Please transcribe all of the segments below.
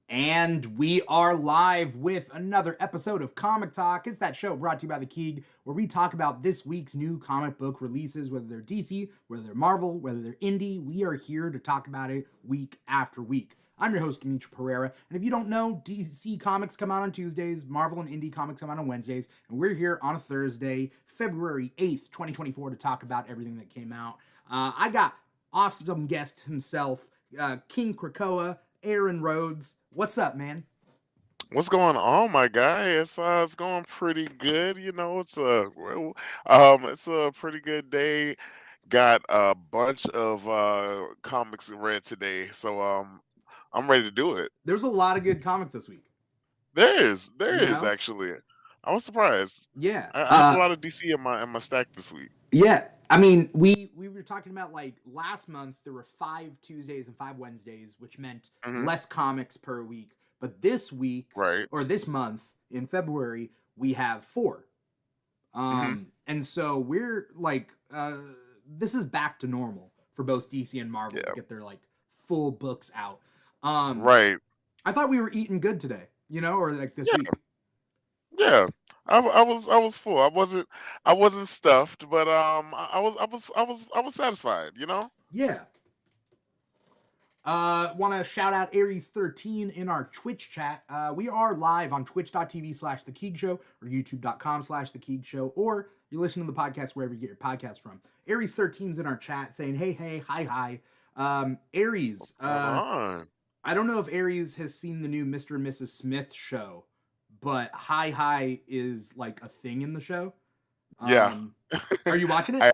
And we are live with another episode of Comic Talk. It's that show brought to you by The Keeg, where we talk about this week's new comic book releases, whether they're DC, whether they're Marvel, whether they're indie. We are here to talk about it week after week. I'm your host, Dimithri Perera, and if you don't know, DC comics come out on Tuesdays, Marvel and indie comics come out on Wednesdays, and we're here on a Thursday, February 8th, 2024, to talk about everything that came out. I got awesome guest himself, King Krakoa, Aaron Rhodes. What's up, man? What's going on, my guy? It's going pretty good. It's a pretty good day. Got a bunch of comics read today, so I'm ready to do it. There's a lot of good comics this week, There you is know? actually. I was surprised. Yeah. I have a lot of DC in my stack this week. Yeah. I mean, we were talking about like last month there were 5 Tuesdays and 5 Wednesdays, which meant Hmm. less comics per week. But this week Right. or this month in February, we have 4. Hmm. And so we're like this is back to normal for both DC and Marvel to Yeah. get their like full books out. Um Right. I thought we were eating good today, or like this Yeah. week. Yeah. I was full. I wasn't stuffed, but I was satisfied. Yeah. Want to shout out Aries13 in our Twitch chat. We are live on twitch.tv/The Keeg Show or youtube.com/The Keeg Show, or you listen to the podcast wherever you get your podcast from. Aries13's in our chat saying, hey, hi. Aries, Going on. I don't know if Aries has seen the new Mr. and Mrs. Smith show, but hi is like a thing in the show. Yeah. Um, are you watching it? I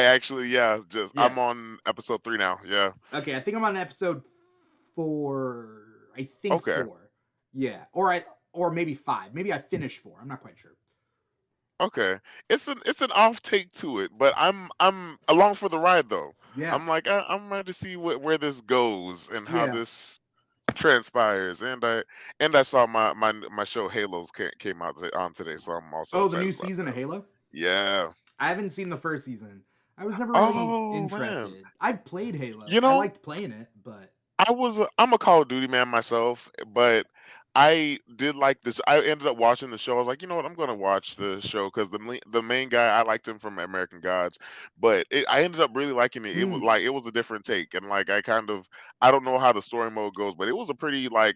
actually, yeah. Just Yeah. I'm on episode 3 now. Yeah. Okay, I think I'm on episode 4. I think Okay. 4. Yeah, or maybe 5. Maybe I finished 4. I'm not quite sure. Okay. It's an off take to it, but I'm along for the ride though. Yeah, I'm ready to see where this goes and how yeah. this transpires. And I saw my show Halos came out today, so I'm also Oh, the excited new about season of that. Halo. Yeah. I haven't seen the first season. I was never really Oh man. interested. I've played Halo. You I know, liked playing it, but I'm a Call of Duty man myself, but I did like this. I ended up watching the show. I was like, you know what, I'm going to watch the show because the main guy, I liked him from American Gods, but I ended up really liking it. mm, It was a different take, and like I don't know how the story mode goes, but it was a pretty like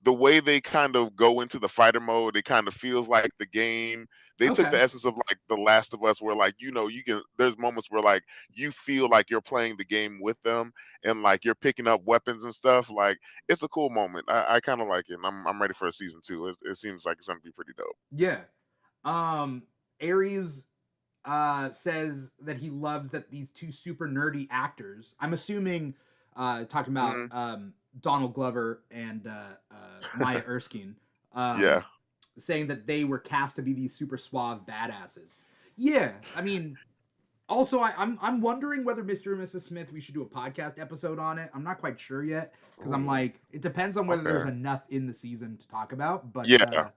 the way they kind of go into the fighter mode. It kind of feels like the game. They took okay, the essence of like The Last of Us, where like you can. There's moments where like you feel like you're playing the game with them and like you're picking up weapons and stuff. Like it's a cool moment. I kind of like it. And I'm ready for a season 2. It seems like it's gonna be pretty dope. yeah. Um, Aries says that he loves that these two super nerdy actors. I'm assuming talking about Hmm. Donald Glover and Maya Erskine, um, Yeah. saying that they were cast to be these super suave badasses. Yeah, I mean, also I'm wondering whether Mr. and Mrs. Smith we should do a podcast episode on it. I'm not quite sure yet because I'm Ooh. like it depends on whether there's Okay. enough in the season to talk about, but Yeah.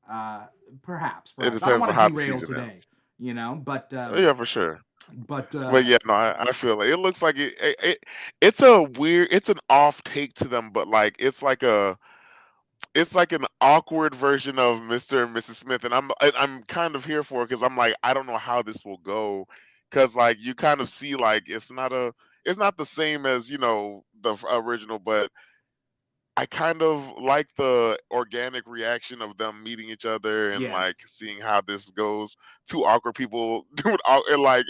uh, perhaps It I don't depends want on to how the derail season today, ends. but Yeah, for sure. but But yeah, no, I feel like it looks like it's a weird, it's an off take to them, but like it's like an awkward version of Mr. and Mrs. Smith, and I'm kind of here for it because I'm like I don't know how this will go, because like you kind of see like it's not the same as the original, but I kind of like the organic reaction of them meeting each other and yeah, like seeing how this goes. Two awkward people doing and like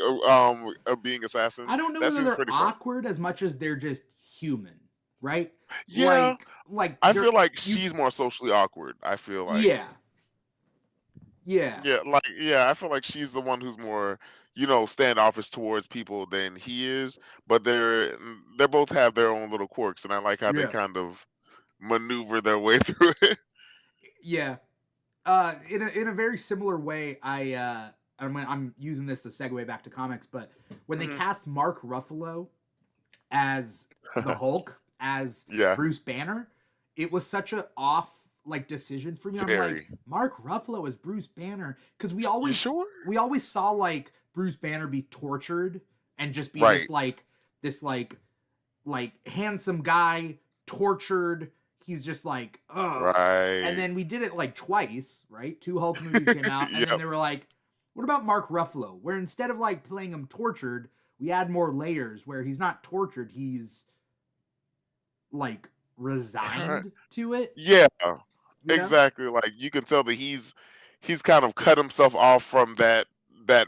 being I assassins. don't know That whether seems they're pretty fun. awkward as much as they're just human, right? Yeah, Like I they're feel like you she's more socially awkward. I feel like yeah yeah I feel like she's the one who's more standoffish towards people than he is. But they both have their own little quirks, and I like how they yeah kind of maneuver their way through it. yeah. In a very similar way, I'm using this to segue back to comics, but when they Hmm. cast Mark Ruffalo as the Hulk, as Yeah, Bruce Banner, it was such a off like decision for me. I'm like, very. Mark Ruffalo as Bruce Banner, because we You always sure? we always saw like Bruce Banner be tortured and just be Right. this like handsome guy tortured. he's just like, oh. And Right. then we did it like twice, right? 2 Hulk movies came out, and then Yep. they were like, what about Mark Ruffalo? Where instead of like playing him tortured, we add more layers where he's not tortured, he's like Ki- resigned to it, Yeah. you know? Exactly. Like you can tell that he's kind of cut himself off from that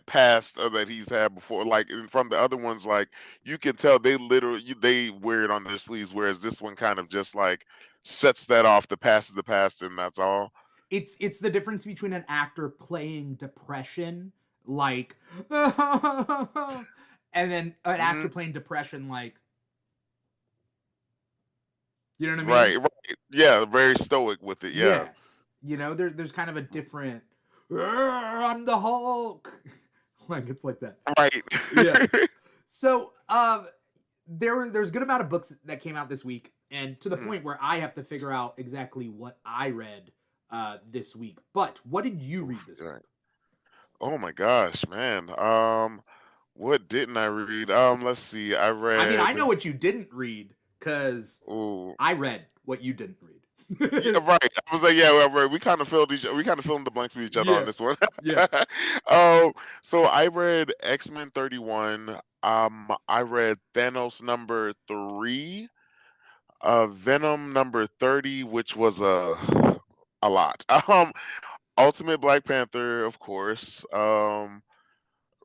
past that he's had before. Like and from the other ones, like you can tell they literally they wear it on their sleeves, whereas this one kind of just like shuts that off. The past is the past, and that's all. It's the difference between an actor playing depression like and then an Hmm. actor playing depression like, you know what I mean? Right. Right. Yeah. Very stoic with it. Yeah. Yeah. There's kind of a different I'm the Hulk. Like it's like that. Right. Yeah. So, there's a good amount of books that came out this week, and to the Mhm. point where I have to figure out exactly what I read this week. But what did you read this week? Right. Oh my gosh, man. What didn't I read? Let's see. I I mean, I read. know what you didn't read because Oh, I read what you didn't yeah, read. right. I was like, yeah, right. We kind of we kind of filled in the blanks with each other on Yeah, this one. yeah. um, so I read X-Men 31. I read Thanos number 3, Venom number 30, which was a lot. Ultimate Black Panther, of course.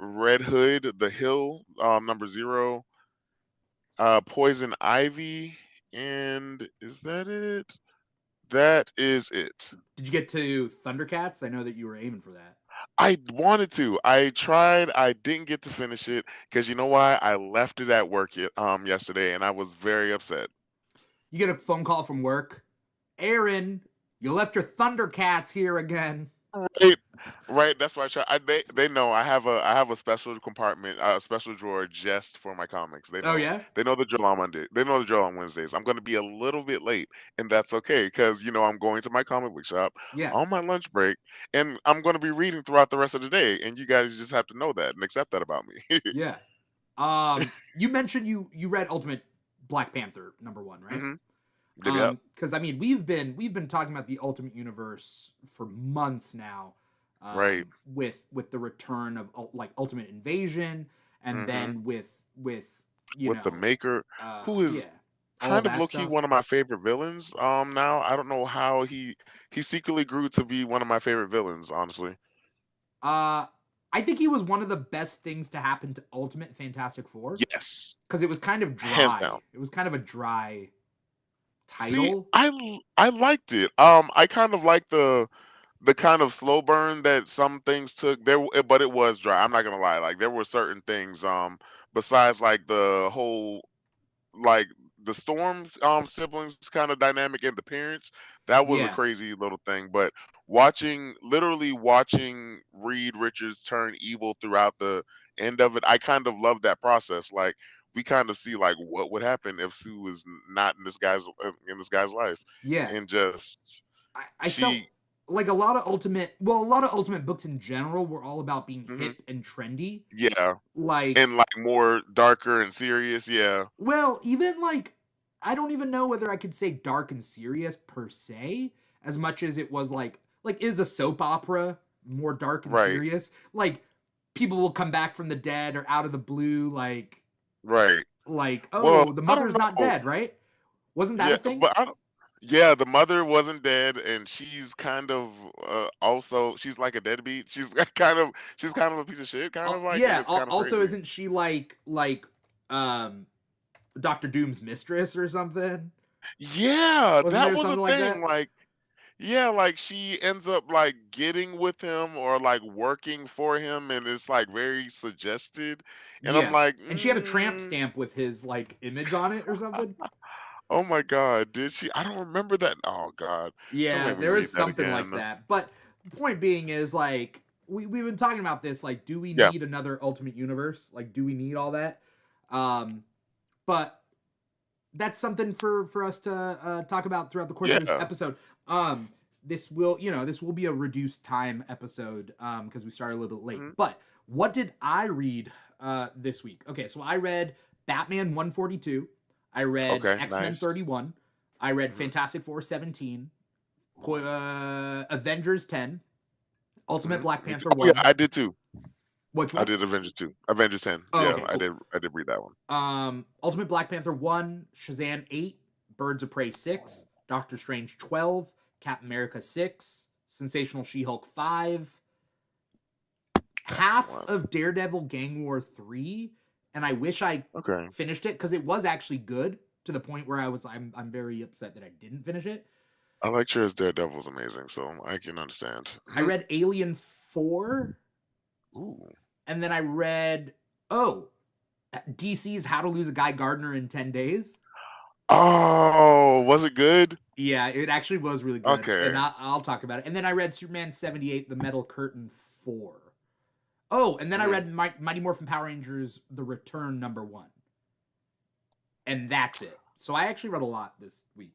Red Hood, The Hill, number 0. Poison Ivy, and is that it? That is it. Did you get to Thundercats? I know that you were aiming for that. I wanted to. I tried. I didn't get to finish it because you know why? I left it at work yesterday, and I was very upset. You get a phone call from work. Aaron, you left your Thundercats here again. Right, right. That's why I try. They know I have a special compartment, a special drawer just for my comics. Oh yeah, They know the drill on Monday. They know the drill on Wednesdays. I'm going to be a little bit late, and that's okay because I'm going to my comic book shop yeah, on my lunch break, and I'm going to be reading throughout the rest of the day. And you guys just have to know that and accept that about me. yeah. You mentioned you read Ultimate Black Panther #1, right? Hmm. Yep. Because I mean we've been talking about the Ultimate Universe for months now, Right. with the return of like Ultimate Invasion, and Hmm. then with you With the know, Maker, who is yeah, all of kind of that low key stuff. one of my favorite villains. Now I don't know how he secretly grew to be one of my favorite villains. Honestly, Uh, I think he was one of the best things to happen to Ultimate Fantastic Four yes, because it was kind of hands down. dry. It was kind of a dry See, title. I liked it. I kind of like the kind of slow burn that some things took there, but it was dry. I'm not gonna lie. Like there were certain things, besides like the whole like the Storms siblings kind of dynamic and the parents, that was a Yeah, crazy little thing. But literally watching Reed Richards turn evil throughout the end of it, I kind of love that process. Like we kind of see like what would happen if Sue is not in this guy's life, yeah. and just I felt she. like a lot of Ultimate books in general were all about being Mhm, hip and trendy. yeah, Like, and like more darker and serious. Yeah, well, even like I don't even know whether I could say dark and serious per se, as much as it was like is a soap opera more dark and right, serious? Like people will come back from the dead or out of the blue, right. like Well, oh, the I don't mother's not know. dead, right? Wasn't that Yeah, a thing? but I don't. Yeah, the mother wasn't dead, and she's kind of also she's like a deadbeat. She's kind of a piece of shit, kind of like, and Yeah. it's kind of Also, crazy. isn't she like um Doctor Doom's mistress or something? Yeah, Wasn't that there was a something like thing. that? Like, yeah, like she ends up like getting with him or like working for him, and it's like very suggested. And I'm Yeah. like, And she had a tramp stamp with his like image on it or something. oh my god, did she? I don't remember that. Oh god, don't Yeah, make me there is read that something like again. that. But the point being is like we've been talking about this, like, do we Yeah, need another Ultimate Universe? Like, do we need all that? Um, but that's something for us to talk about throughout the course of this yeah. episode. Um, this will be a reduced time episode because we started a little bit late. Mhm. But what did I read this week? Okay, so I read Batman 142. I read Okay, X Men nice. 31. I read Hmm. Fantastic Four 17, Avengers 10, Ultimate Hmm. Black Me too. Panther Oh yeah, 1. I did too. Which I one? did Avengers 2. Avengers 10. Oh, Yeah, okay, I cool. did. I did read that one. Ultimate Black Panther 1, Shazam 8, Birds of Prey 6, Doctor Strange 12, Captain America 6, Sensational She-Hulk 5, half Excellent. of Daredevil Gang War 3, and I wish I Okay. finished it because it was actually good to the point where I'm very upset that I didn't finish it. I like Cher's Daredevil's amazing, so I can understand. I read Alien 4, Ooh. and then I read DC's How to Lose a Guy Gardner in 10 Days. Oh, was it good? Yeah, it actually was really good, and Okay. I'll talk about it. And then I read Superman 78, The Metal Curtain 4. Oh, and then I Hmm. read Mighty Morphin Power Rangers, The Return #1. And that's it. So I actually read a lot this week.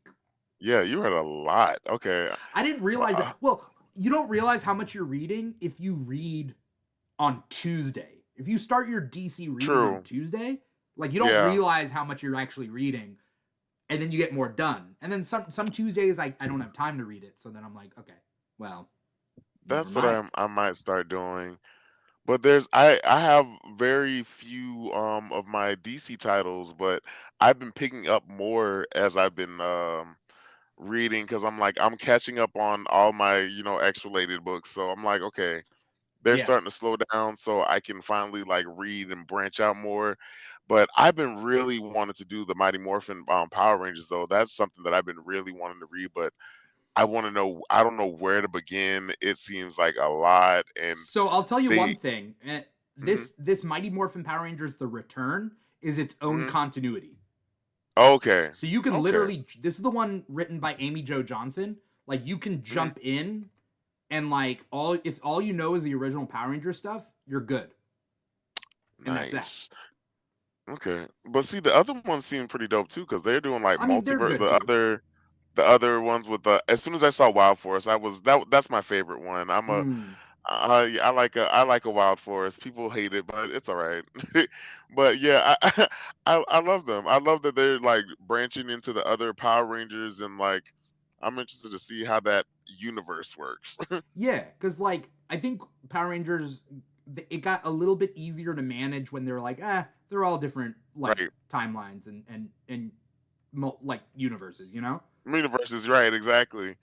Yeah, you read a lot. Okay. I didn't realize that. Uh, Well, you don't realize how much you're reading if you read on Tuesday. If you start your DC reading on true. Tuesday, like you don't Yeah, realize how much you're actually reading, and then you get more done. And then some Tuesdays I don't have time to read it, so then I'm like, okay, well, never that's what mind. I might start doing. But I have very few of my DC titles, but I've been picking up more as I've been reading because I'm like I'm catching up on all my X related books. So I'm like, okay, they're Yeah. starting to slow down, so I can finally like read and branch out more. But I've been really wanting to do the Mighty Morphin Power Rangers though. That's something that I've been really wanting to read, but I want to know. I don't know where to begin. It seems like a lot, and So I'll tell you one they. thing. Hmm. This Mighty Morphin Power Rangers The Return is its own Hmm. continuity. Okay. So you can Okay. literally, this is the one written by Amy Jo Johnson. Like you can Hmm. jump in and like all if all you know is the original Power Ranger stuff, you're good. And that's that. Nice. Okay. But see, the other ones seem pretty dope too, because they're doing like I mean, they're multiverse. good too. The other ones with the. As soon as I saw Wild Force, I was that's my favorite one. Mm. I like a Wild Forest. People hate it, but it's all right. But yeah, I love them. I love that they're like branching into the other Power Rangers and like I'm interested to see how that universe works. Yeah, because like I think Power Rangers, it got a little bit easier to manage when they're like, they're all different like Right. timelines and like universes, you know? Universe is right, exactly.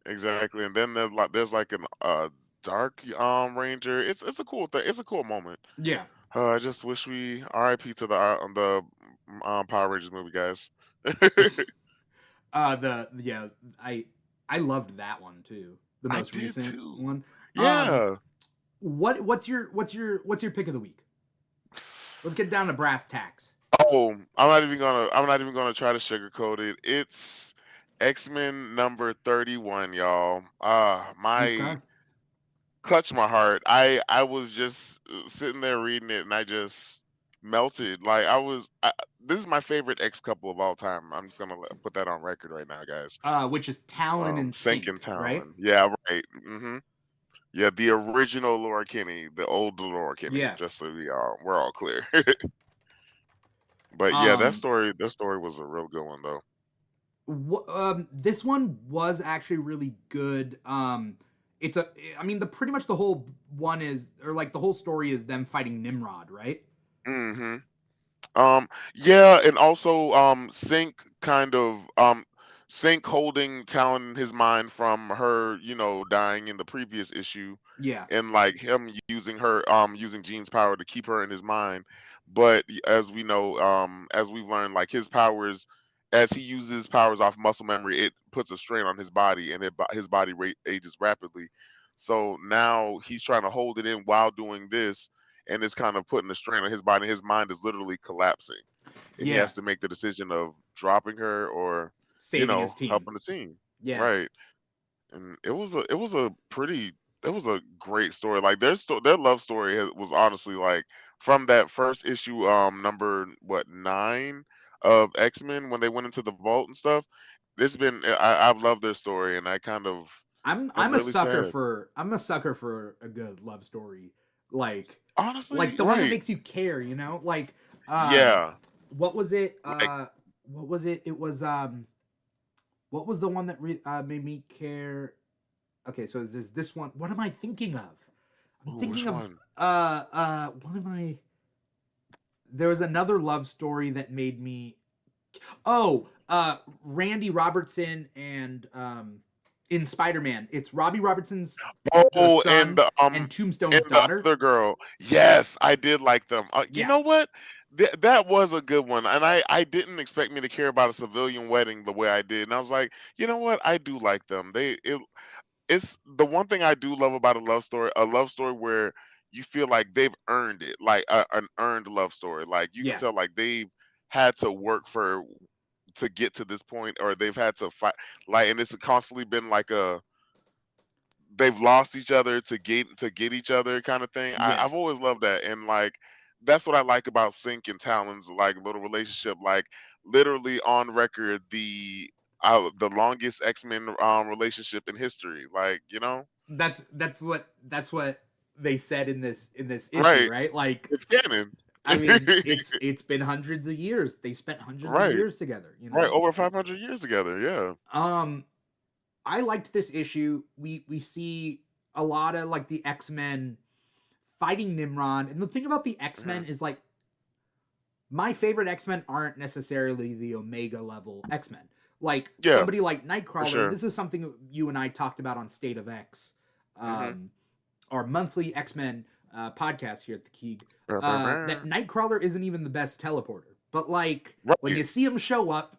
Exactly. And then there's like an dark ranger. It's a cool thing. It's a cool moment. Yeah. I just wish we RIP to the Power Rangers movie, guys. The yeah, I loved that one too. The I most did recent too. one. Um, Yeah. what's your pick of the week? Let's get down to brass tacks. Oh, I'm not even gonna try to sugarcoat it. It's X-Men number 31, y'all. My Okay. clutch my heart. I was just sitting there reading it and I just melted. Like this is my favorite X couple of all time. I'm just gonna put that on record right now, guys. Which is Talon and Sink and Sync, right? Talon. Yeah, right. Yeah, the original Laura Kinney, the old Laura Kinney. Yeah. Just so we're all clear. But yeah, Um, that story was a real good one though. this one was actually really good. It's a, I mean, the pretty much the whole one is, or like the whole story is them fighting Nimrod, right? Hmm. Yeah, and also Sync holding Talon in his mind from her, dying in the previous issue, Yeah. and like him using her using Jean's power to keep her in his mind. But as we know, as we've learned, like his powers as he uses his powers off muscle memory, it puts a strain on his body and his body rate ages rapidly. So now he's trying to hold it in while doing this and it's kind of putting a strain on his body. His mind is literally collapsing, and he Yeah. has to make the decision of dropping her or, Saving his team. helping the team. Yeah. Right. And it was a pretty it was a great story. Like their love story was honestly like from that first issue, number what 9 of X Men when they went into the vault and stuff. It's been I've loved their story, and I kind of am I'm a really sucker sad. for a good love story. Like Honestly, the one that right? makes you care, you know? Um Yeah, what was it? like What was it? It was What was the one that made me care? Okay, so there's this one. What am I thinking of? I'm Ooh, thinking which of one? what am I? There was another love story that made me. Oh, Randy Robertson and in Spider-Man, it's Robbie Robertson's the Oh, son and and Tombstone's the daughter. other girl. Yes, I did like them. You Yeah, know what? That was a good one, and I didn't expect me to care about a civilian wedding the way I did, and I was like, you know what? I do like them. It's the one thing I do love about a love story where you feel like they've earned it, like an earned love story. Like you can yeah, tell, like they've had to work for to get to this point, or they've had to fight. Like, and it's constantly been like a they've lost each other to get each other kind of thing. yeah. I've always loved that, and like that's what I like about Sync and Talon's like little relationship. Like literally on record, the longest X Men relationship in history. Like you know, That's what they said in this issue, right? right? Like, It's canon. I mean, it's been hundreds of years. They spent hundreds of Right, years together, you right. know. Over 500 years together. Yeah. Um, I liked this issue. We see a lot of like the X Men fighting Nimrod, and the thing about the X Men Hmm. is like my favorite X Men aren't necessarily the Omega level X Men. Like Yeah, somebody like for Nightcrawler, and sure. this is something you and I talked about on State of X, Hmm. um, our monthly X Men podcast here at the Keeg. That Right. Nightcrawler isn't even the best teleporter, but like when you see him show up,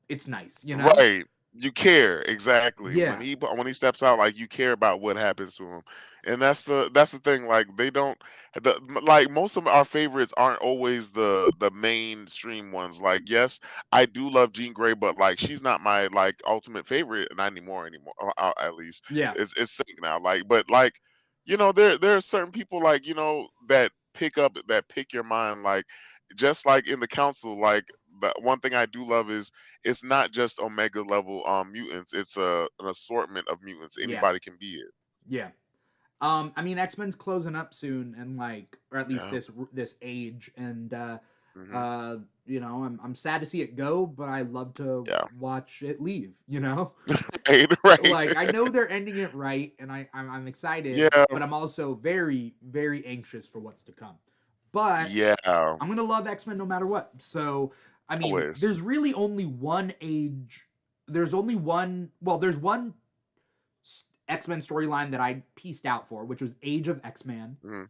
it's nice, you know? Right. You care exactly Yeah, when he steps out, like you care about what happens to him, and that's the thing. Like they don't, like most of our favorites aren't always the mainstream ones. Like yes, I do love Jean Grey, but like she's not my like ultimate favorite, not anymore. At least yeah, it's Sync now. Like, but like there are certain people like that pick your mind. Like just like in the council, like but one thing I do love is it's not just Omega level mutants. It's an assortment of mutants. yeah, Anybody can be it. yeah. I mean, X Men's closing up soon, and like, or at least Yeah. this age, and Hmm. you know, I'm sad to see it go, but I love to Yeah. watch it leave. You know, Right. Right. like I know they're ending it right, and I'm excited, Yeah. but I'm also very anxious for what's to come. But Yeah. I'm gonna love X Men no matter what. So I mean, Always. there's really only one age. There's only one. Well, there's one X Men storyline that I pieced out for, which was Age of X Man, Hmm.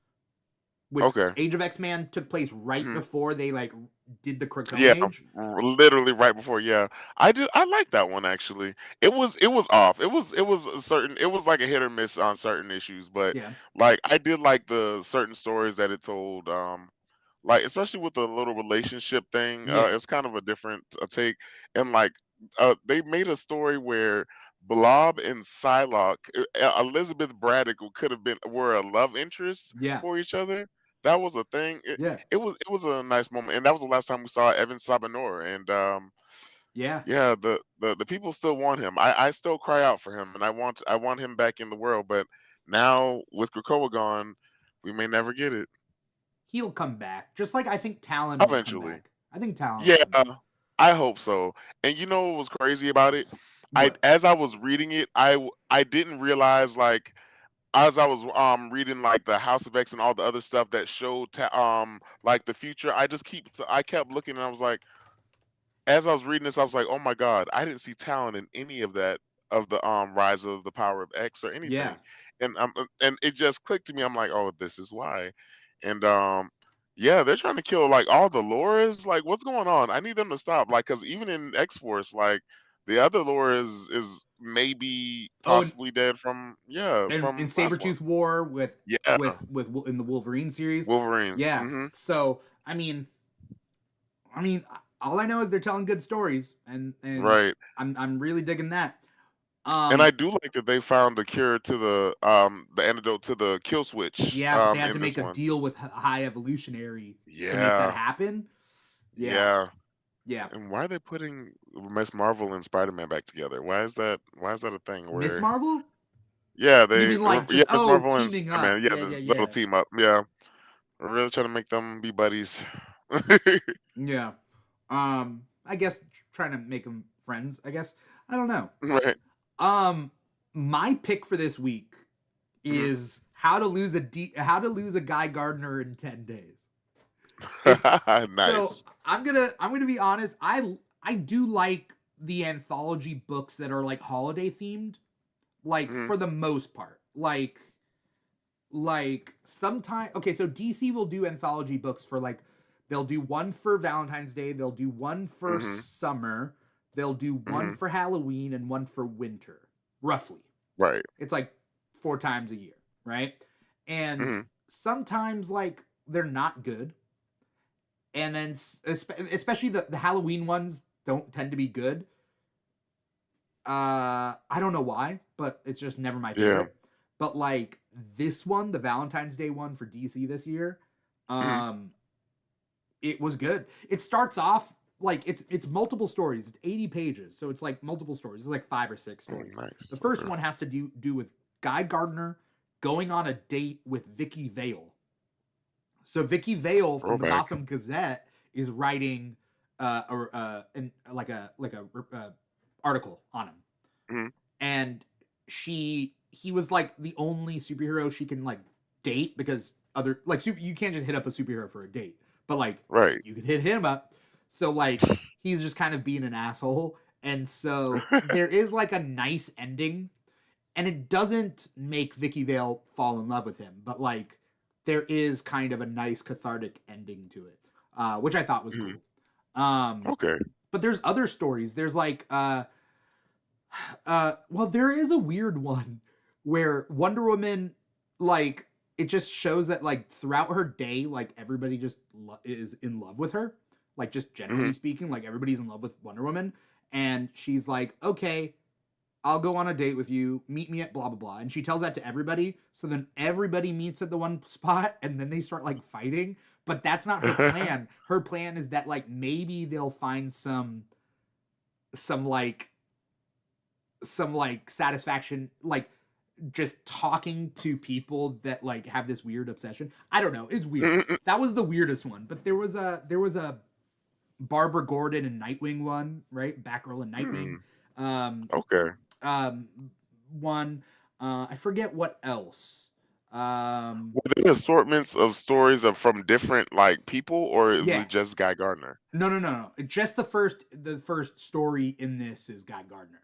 which Okay. Age of X Man took place right Hmm. before they like did the Krakoan Yeah. Age. Literally right before. Yeah. I like that one actually. It was off. It was a certain. It was like a hit or miss on certain issues, but Yeah, like I did like the certain stories that it told. Like especially with the little relationship thing, yeah, it's kind of a different take. And like they made a story where Blob and Psylocke, Elizabeth Braddock could have been were a love interest yeah, for each other. That was a thing. yeah, It was a nice moment, and that was the last time we saw Evan Sabanor. And yeah. yeah, the people still want him. I still cry out for him, and I want him back in the world. But now with Krakoa gone, we may never get it. He'll come back, just like I think Talon will come Eventually. back. I think Talon will Yeah, come back. I hope so. And you know what was crazy about it? I What? as I was reading it, I didn't realize like as I was reading like the House of X and all the other stuff that showed like the future. I kept looking and I was like as I was reading this, I was like, "Oh my God, I didn't see talent in any of that of the Rise of the Power of X or Yeah, anything," and it just clicked to me. I'm like, "Oh, this is why," and yeah, they're trying to kill like all the Lauras. Like, what's going on? I need them to stop. Like, because even in X Force, like the other Laura is maybe oh, possibly dead from and in from last one. Sabretooth War Yeah, in the Wolverine series. Wolverine. Yeah. Hmm. So I mean, all I know is they're telling good stories, and Right. I'm really digging that. And I Um, do like that they found the cure to the antidote to the kill switch yeah, but they had to in this make a one. deal with High Evolutionary to make that Yeah, happen. Yeah, yeah. yeah. And why are they putting Miss Marvel and Spider-Man back together? Why is that a thing Miss where Marvel? yeah, You mean like yeah, just Miss Marvel and teaming up? Spider-Man, yeah, Yeah, yeah, the little yeah, team up. Yeah. We're really trying to make them be buddies. yeah. I guess trying to make them friends. I guess I don't know. Right. Um, my pick for this week Mhm. is how to lose a Guy Gardner in 10 days. It's so Nice. I'm gonna be honest. I do like the anthology books that are like holiday themed, like Mhm. for the most part. Like sometime okay, so DC will do anthology books for like they'll do one for Valentine's Day, they'll do one for Mhm. summer, they'll do one Mhm. for Halloween and one for winter, roughly. Right. It's like 4 times a year, right? And Mhm. sometimes like they're not good, and then especially the Halloween ones don't tend to be good. I don't know why, but it's just never my Yeah. favorite. But like this one, the Valentine's Day one for DC this year, Mhm. um, it was good. It starts off like it's multiple stories. It's 80 pages, so it's like multiple stories. It's like 5 or 6 Oh, stories. The nice. first Okay. one has to do with Guy Gardner going on a date with Vicky Vale. So Vicky Vale from the Throwback. Gotham Gazette is writing like a article on him, Mhm. and he was like the only superhero she can like date because other like you can't just hit up a superhero for a date, but like Right. you could hit him up. So like he's just kind of being an asshole, and so there is like a nice ending, and it doesn't make Vicky Vale fall in love with him, but like there is kind of a nice cathartic ending to it, which I thought was Mhm. cool. Um, Okay. but there's other stories. There's like well, there is a weird one where Wonder Woman, like, it just shows that like throughout her day, like everybody just is in love with her, like just generally Mhm. speaking, like everybody's in love with Wonder Woman, and she's like, okay, I'll go on a date with you. Meet me at blah blah blah. And she tells that to everybody. So then everybody meets at the one spot, and then they start like fighting. But that's not her plan. Her plan is that like maybe they'll find some like some like satisfaction, like just talking to people that like have this weird obsession. I don't know. It's weird. Mhm. That was the weirdest one. But there was a Barbara Gordon and Nightwing one, right? Batgirl and Nightwing. Mm. Um, Okay. um one I forget what else. um Were they assortments of stories of from different like people, or was yeah, it just Guy Gardner? no, just the first story in this is Guy Gardner.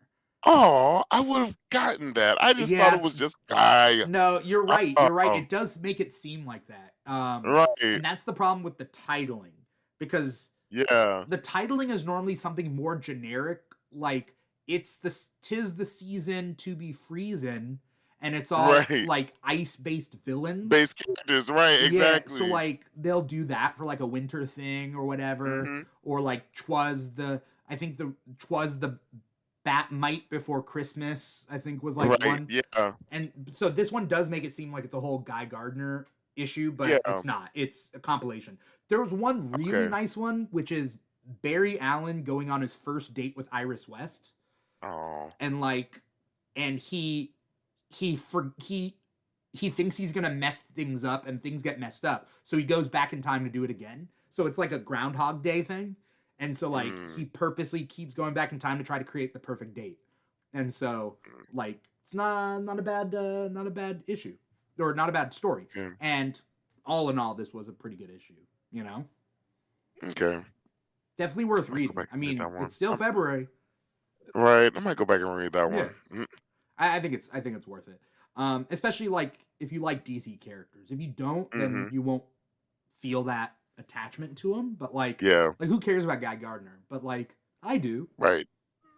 Oh, I would have gotten that. I just thought it Yeah, was just Guy. no, you're right, Oh, it does make it seem like that. right. And that's the problem with the titling, because Yeah. the titling is normally something more generic, like it's the tis the season to be freezing, and it's all Right. like ice based Base villains. characters. Right. Yeah, so Exactly. like they'll do that for like a winter thing or whatever, Mhm. or like Twas the I think the Twas the Bat Mite before Christmas, I think was like Right. one. Yeah. And so this one does make it seem like it's a whole Guy Gardner issue, but Yeah. it's not. It's a compilation. There was one really Okay. nice one, which is Barry Allen going on his first date with Iris West, Oh. and like, and he for he thinks he's gonna mess things up, and things get messed up, so he goes back in time to do it again. So it's like a Groundhog Day thing, and so like Mm. he purposely keeps going back in time to try to create the perfect date, and so like it's not a bad issue, or not a bad story, Okay. and all in all, this was a pretty good issue. You know, Okay. definitely worth I might go reading. back I and read mean, that one. it's still February. Right. I might go back and read that Yeah, one. Mm. I think it's worth it. Especially like if you like DC characters. If you don't, then Mhm. you won't feel that attachment to him. But Yeah. like who cares about Guy Gardner? But like I do. Right.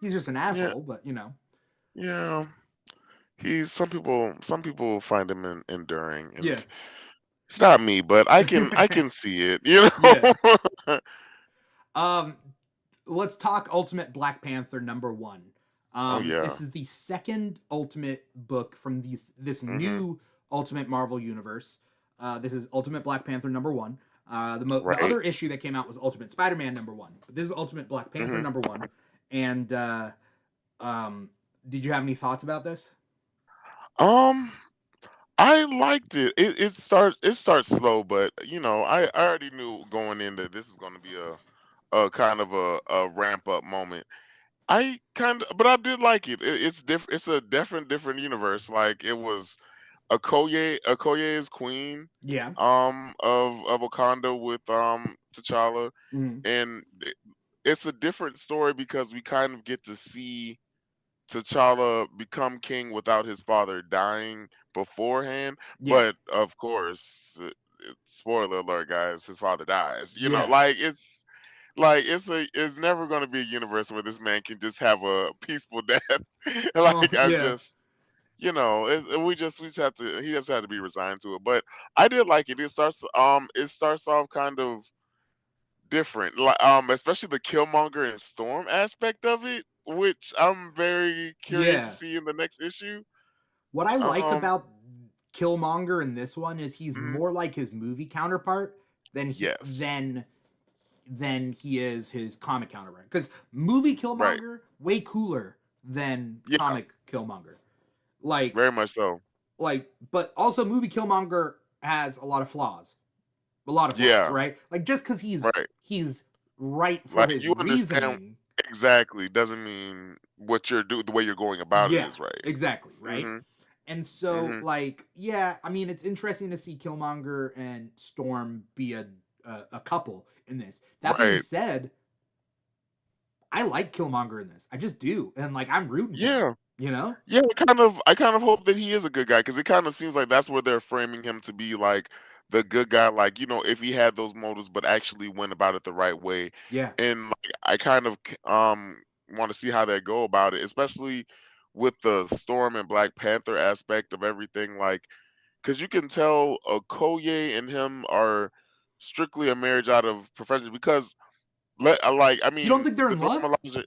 He's just an Yeah. asshole. But you know. Yeah. He's some people find him enduring, Yeah. and it's not me, but I can see it, Yeah. know? Um. Let's talk Ultimate Black Panther #1. Oh This yeah. is the second Ultimate book from this Mhm. new Ultimate Marvel universe. This is Ultimate Black Panther #1. The Right. other issue that came out was Ultimate Spider-Man #1, but this is Ultimate Black Panther Mhm. #1. And um, did you have any thoughts about this? Um, I liked it. It starts slow, but I already knew going in that this is going to be a kind of a ramp up moment. I kind of, but I did like it. It's different. It's a different universe. Like it was Okoye is queen, Yeah. of Wakanda with T'Challa, Mhm. and it's a different story because we kind of get to see T'Challa become king without his father dying beforehand. Yeah. But of course, spoiler alert, guys, his father dies. Yeah. Like it's never going to be a universe where this man can just have a peaceful death. Oh, Like I'm yeah. just, we just have to. He just had to be resigned to it. But I did like it. It starts off kind of different, like especially the Killmonger and Storm aspect of it, which I'm very curious to Yeah. see in the next issue. What I like Um, about Killmonger in this one is he's mhm, more like his movie counterpart than yes, than he is his comic counterpart. Because movie right, Killmonger way cooler than yeah, comic Killmonger. Like very much so. but also movie Killmonger has a lot of flaws, Yeah, right? Like just because right. he's right for Like his you understand reasoning. exactly doesn't mean what you're do the way you're going about it Yeah, is right. exactly, right. Mhm, And so, mhm. like, yeah, I mean, it's interesting to see Killmonger and Storm be a couple in this. That being Right. said, I like Killmonger in this. I just do, and like, I'm rooting for him. Yeah. You know? Yeah, I kind of hope that he is a good guy because it kind of seems like that's where they're framing him to be like the good guy, like if he had those motives but actually went about it the right way, Yeah. and like I kind of want to see how they go about it, especially with the Storm and Black Panther aspect of everything, like because you can tell Okoye and him are strictly a marriage out of profession because I You don't mean think they're the in love? Dora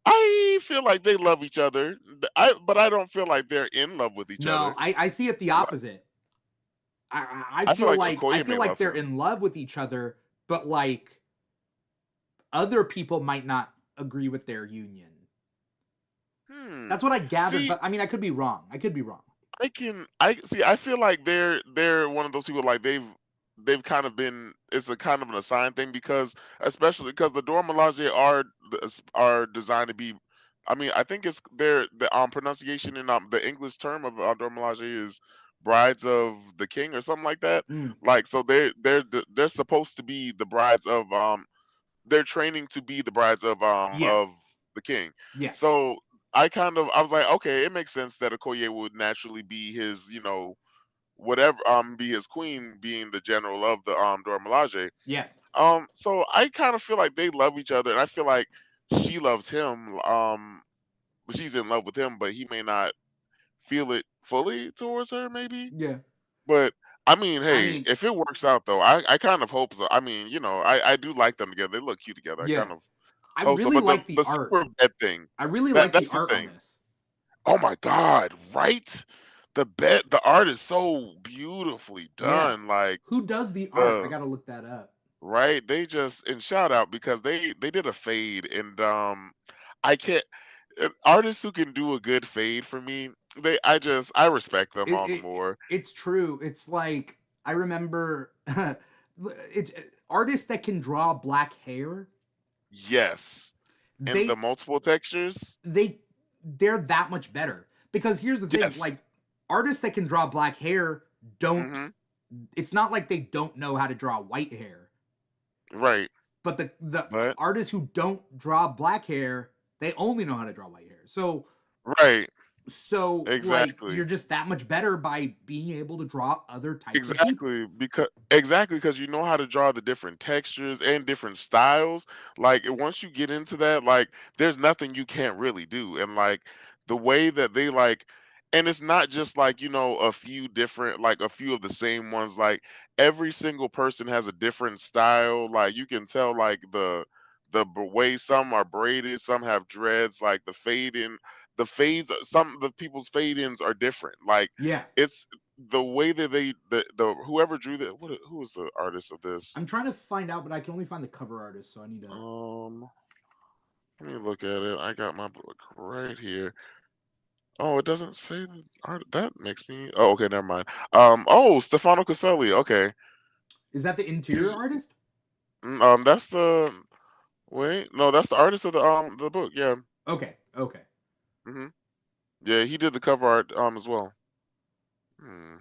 I feel like they love each other. But I don't feel like they're in love with each No, other. I see it the Like, opposite. I feel like I Okoye feel may like love they're him. in love with each other, but like other people might not agree with their union. Hmm. That's what I gathered, See, but I mean, I could be wrong. I could be wrong. I see. I feel like they're one of those people like they've kind of been. It's a kind of an assigned thing because especially because the Dora Milaje are designed to be. I mean, I think it's their the pronunciation in the English term of Dora Milaje is brides of the king or something like that. Mm, Like so they're supposed to be the brides of they're training to be the brides yeah, of the king. yeah, So I was like, okay, it makes sense that Okoye would naturally be his, whatever be his queen, being the general of the Dora Milaje. yeah. So I kind of feel like they love each other, and I feel like she loves him. She's in love with him, but he may not feel it fully towards her, maybe. Yeah. But I mean, I hey, mean, if it works out though, I kind of hope so. I mean, I do like them together. They look cute together. I yeah. kind of I hope so. really But the like the the art. super bed thing, I really like the that's the art on thing. this. Oh my God, right? The art is so beautifully Yeah. done. Like Who does the art? I the gotta look that up. right, they just and shout out because they did a fade and I can't artists who can do a good fade for me. I respect them all the more. It's true. It's like I remember it's artists that can draw black hair. Yes, and the They multiple textures. they they're that much better because here's the thing, Yes. like artists that can draw black hair don't Mhm. it's not like they don't know how to draw white hair, Right. but the But artists who don't draw black hair, they only know how to draw white hair. right. Like Exactly. you're just that much better by being able to draw other types of people. Exactly because you know how to draw the different textures and different styles. Like once you get into that, like there's nothing you can't really do. And like the way that they like, and it's not just like a few different, like a few of the same ones. Like every single person has a different style. Like you can tell like the way some are braided, some have dreads. Like the fades. Some of the people's fade ins are different. Like Yeah, it's the way that the whoever drew that who was the artist of this? I'm trying to find out, but I can only find the cover artist, so I need to. Um, let me look at it. I got my book right here. Oh, it doesn't say the art. That makes me. Oh, okay, never mind. Oh, Stefano Caselli. Okay, Is that the he's interior artist? that's the wait. No, that's the artist of the book. Yeah. Okay, okay. Hmm. Yeah, he did the cover art as well. Hmm.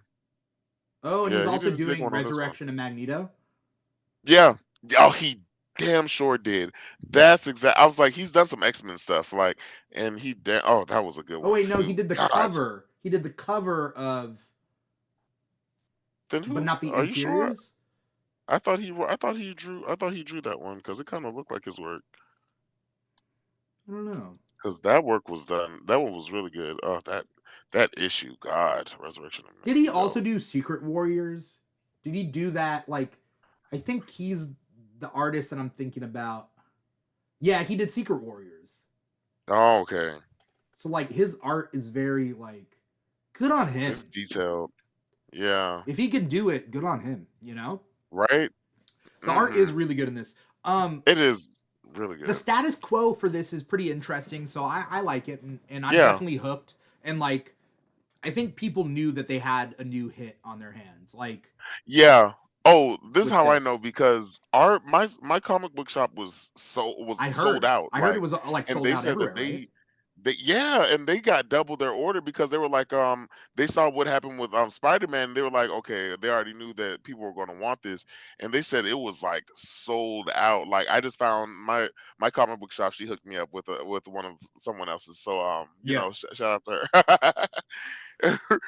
Oh, and he's Yeah, he also did his big doing one on this one. Resurrection and Magneto. Yeah. Oh, he damn sure did. That's exact. I was like, he's done some X Men stuff, like, and oh, that was a good Oh one wait, no, he too. did the God. cover. He did the cover of, Then but who? not the Are you sure? interiors. I thought he drew that one because it kind of looked like his work. I don't know. Because that work was done. That one was really good. Oh, that issue. God, Resurrection of Did he also Magneto. do Secret Warriors? Did he do that? Like, I think he's the artist that I'm thinking about. Yeah, he did Secret Warriors. Oh, okay. So like his art is very like good on It's him. detailed. Yeah. If he can do it, good on him, you know? Right. The art is Mm-hmm. really good in this. Um It is really the good. status quo for this is pretty interesting, so I like it and I'm Yeah. definitely hooked. And like I think people knew that they had a new hit on their hands, like Yeah. Oh, this is with how I this. know because our my comic book shop was I sold heard. out, I heard it like, was like and sold they out said that everywhere, right? they yeah, and they got double their order because they were like they saw what happened with Spider-Man, and they were like, okay, they already knew that people were going to want this, and they said it was like sold out. Like I just found my comic book shop, she hooked me up with one of someone else's, so Yeah. shout out to her.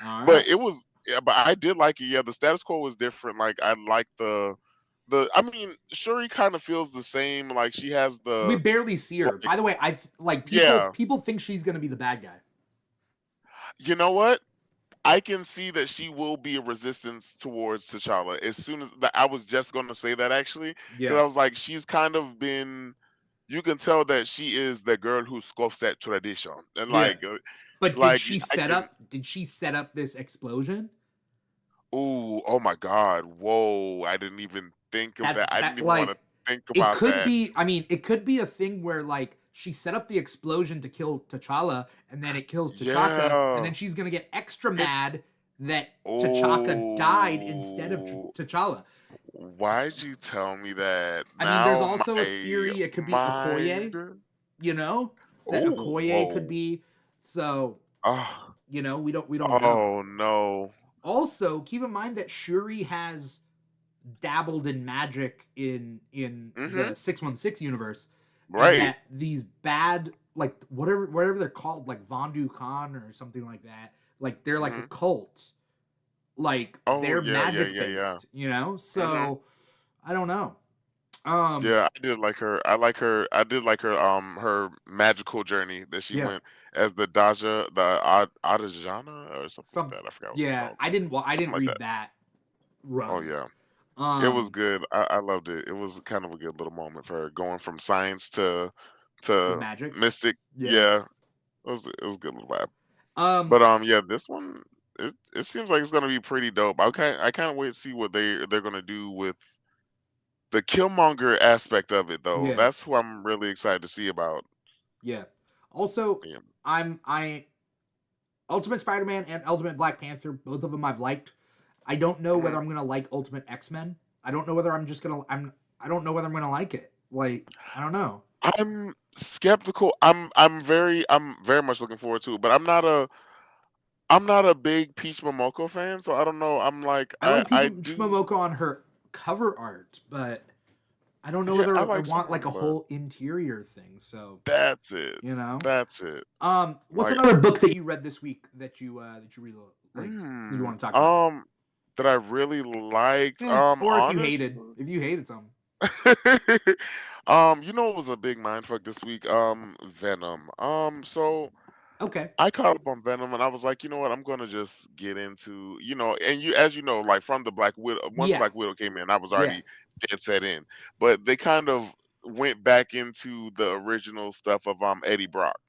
All But right. it was yeah, but I did like it. Yeah, the status quo was different. Like I like the I mean, Shuri kind of feels the same. Like she has We the barely see her. like By the way, I've like yeah. people think she's gonna be the bad guy. You know what? I can see that she will be a resistance towards T'Challa as soon as I was just going to say that actually because Yeah. I was like she's kind of been you can tell that she is the girl who scoffs at tradition and Yeah. But like I can did she set up this explosion? oh my God, whoa, I didn't even think of that. I didn't That even want to like think it about could that. be I mean, it could be a thing where like she set up the explosion to kill T'Challa and then it kills T'Chaka and Yeah. then she's going to get extra And mad that T'Chaka died instead of oh, T'Challa. why'd you tell me that? I mean, there's Now also a my theory it could be mind. Okoye, you know? That Oh, Okoye could whoa. be so, Oh, we don't know. oh no. Also, keep in mind that Shuri has dabbled in magic in Mm-hmm. the 616 universe and Right. that these bad like whatever they're called like Vondu Khan or something like that, like they're like a Mm-hmm. cult, like Oh they're yeah, yeah, magic yeah, yeah. based, you know? Mm-hmm. So I don't know. um Yeah, I did like her. I like her. I did like her magical journey that she yeah, went as the Adajana or something like some that. I forgot what it's yeah, called. I Something didn't like read that. that Oh run. yeah. It was um good. I loved it. It was kind of a good little moment for her going from science to to magic. mystic. Yeah. Yeah, it was a good little vibe. um But yeah, this one it seems like it's gonna be pretty dope. I kind of wait to see what they're gonna do with the Killmonger aspect of it though. yeah, That's what I'm really excited to see about. yeah. Also, Yeah. I Ultimate Spider-Man and Ultimate Black Panther, both of them I've liked. I don't know Mhm. whether I'm gonna like Ultimate X-Men. I don't know whether I'm just gonna I don't know whether I'm gonna like it. Like, I don't know. I'm skeptical. I'm very much looking forward to it, but I'm not a big Peach Momoko fan, so I don't know. I'm like I like I people do Shimomoko on her cover art, but I don't know yeah, I whether I like some want of like a them, but whole interior thing. So, that's it. you know. That's it. What's Like, another book that you read this week that you really like that you mm, want to talk about? that I really liked. Or if you Honestly, hated, something. you know, it was a big mindfuck this week. Venom. So Okay. I caught up on Venom, and I was like, you know what, I'm gonna just get into, and as you know, like from the Black Widow, once Yeah. Black Widow came in, I was Yeah. already dead set in. But they kind of went back into the original stuff of Eddie Brock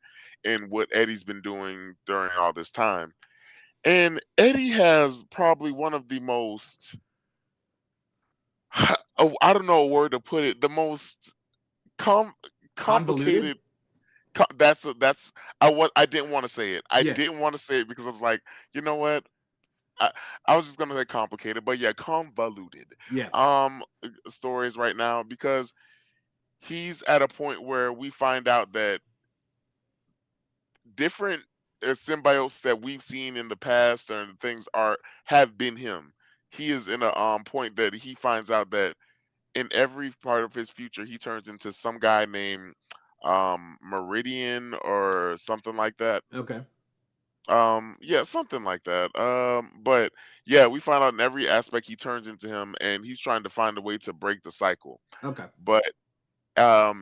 and what Eddie's been doing during all this time. And Eddie has probably one of the most oh, I don't know a word to put it, the most com- Convoluted. complicated. That's I didn't want to say it. I Yeah. didn't want to say it because I was like, you know what? I, I was just gonna say complicated, but yeah, convoluted. Yeah. Stories right now because he's at a point where we find out that different symbiotes that we've seen in the past and things have been him. He is in a point that he finds out that in every part of his future he turns into some guy named Meridian or something like that. Okay. Yeah, something like that. But yeah, we find out in every aspect he turns into him, and he's trying to find a way to break the cycle. Okay. But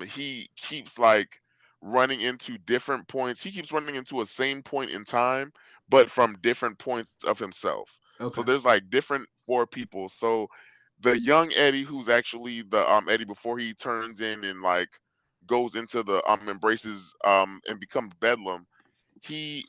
he keeps like running into different points. He keeps running into a same point in time, but from different points of himself. So Okay. there's like different four people. So the young Eddie, who's actually the Eddie before he turns in and like goes into the embraces and becomes Bedlam, he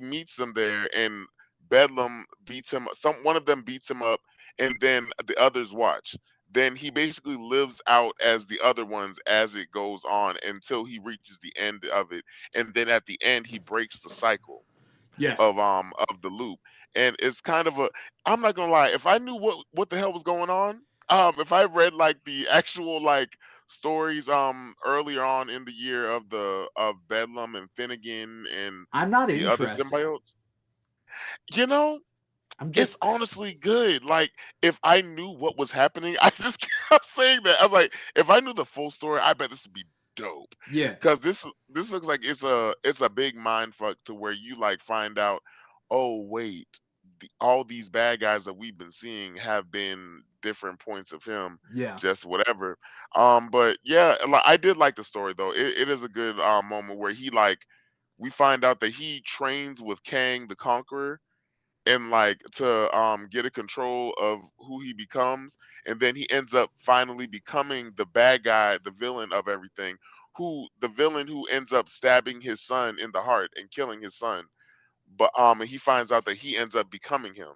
meets them there, and Bedlam beats him. One of them beats him up, and then the others watch. Then he basically lives out as the other ones as it goes on until he reaches the end of it, and then at the end he breaks the cycle Yeah. of the loop. And it's kind of a, I'm not gonna lie, if I knew what the hell was going on, if I read like the actual like stories earlier on in the year of Bedlam and Finnegan and I'm not the other interested. symbiotes, you know, I'm it's just honestly good. Like if I knew what was happening, I just kept saying that. I was like, if I knew the full story, I bet this would be dope. yeah. Cause this looks like it's a big mind fuck to where you like find out, oh wait, all these bad guys that we've been seeing have been different points of him, Yeah. just whatever. But yeah, like, I did like the story though. It is a good moment where he like we find out that he trains with Kang the Conqueror and like to get a control of who he becomes, and then he ends up finally becoming the bad guy, the villain of everything, who the villain who ends up stabbing his son in the heart and killing his son. But and he finds out that he ends up becoming him.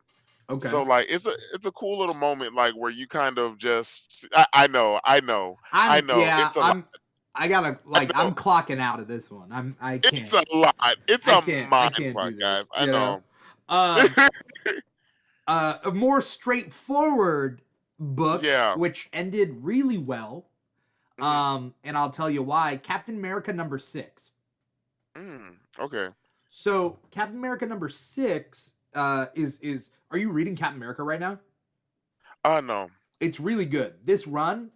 Okay. So like it's a cool little moment like where you kind of just I know Yeah, it's a lot. I gotta I like know I'm clocking out of this one. I it's can't. a lot. It's a I mind can't fuck, do guys. this, I know. Um a more straightforward book Yeah. which ended really well. Hmm. And I'll tell you why. Captain America #6. Okay. So Captain America #6 is are you reading Captain America right now? No. It's really good. This run, Hmm.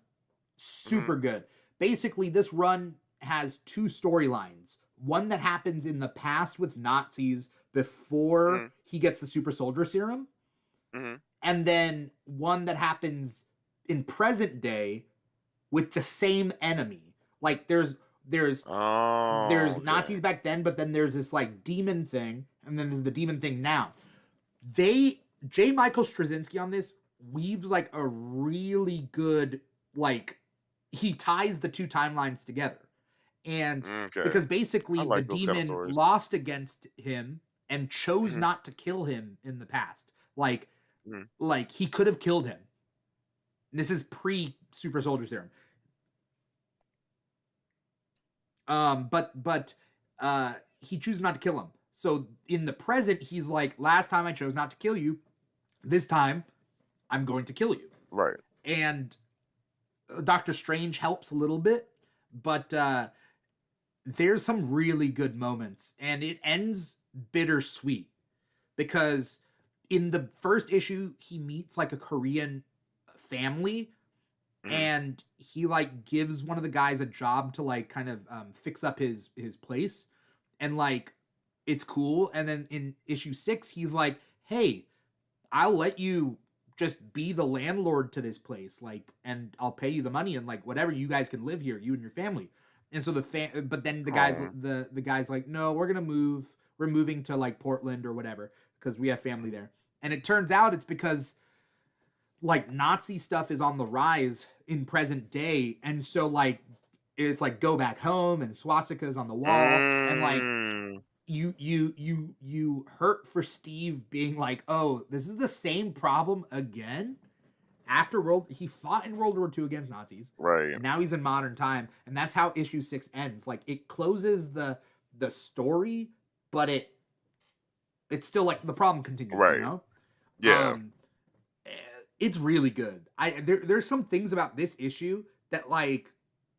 super good. Basically, this run has two storylines. One that happens in the past with Nazis before Hmm. he gets the super soldier serum, Hmm. and then one that happens in present day with the same enemy. Like there's Oh, there's okay. Nazis back then, but then there's this like demon thing, and then there's the demon thing now. They J. Michael Straczynski on this weaves like a really good like he ties the two timelines together. And Okay. because I basically the like those kind of demon stories. lost against him and chose Hmm. not to kill him in the past. Like Hmm. like he could have killed him. This is pre super soldier serum. But he chooses not to kill him. So in the present, he's like, last time I chose not to kill you. This time, I'm going to kill you. Right. And Doctor Strange helps a little bit, but there's some really good moments, and it ends bittersweet because in the first issue, he meets like a Korean family Hmm. and he like gives one of the guys a job to like kind of fix up his place and like it's cool. And then in issue 6 he's like, hey, I'll let you just be the landlord to this place, like, and I'll pay you the money and like whatever, you guys can live here, you and your family. And so but then Oh. the guy's like, no, we're moving to like Portland or whatever because we have family there. And it turns out it's because like Nazi stuff is on the rise in present day, and so like it's like go back home and swastikas on the wall, and like Mm. you hurt for Steve being like, oh, this is the same problem again. After world he fought in World War II against Nazis, Right. and now he's in modern time, and that's how issue 6 ends. Like it closes the story, but it's still like the problem continues, you Right. know. Yeah. um eh, it's really good. There's some things about this issue that like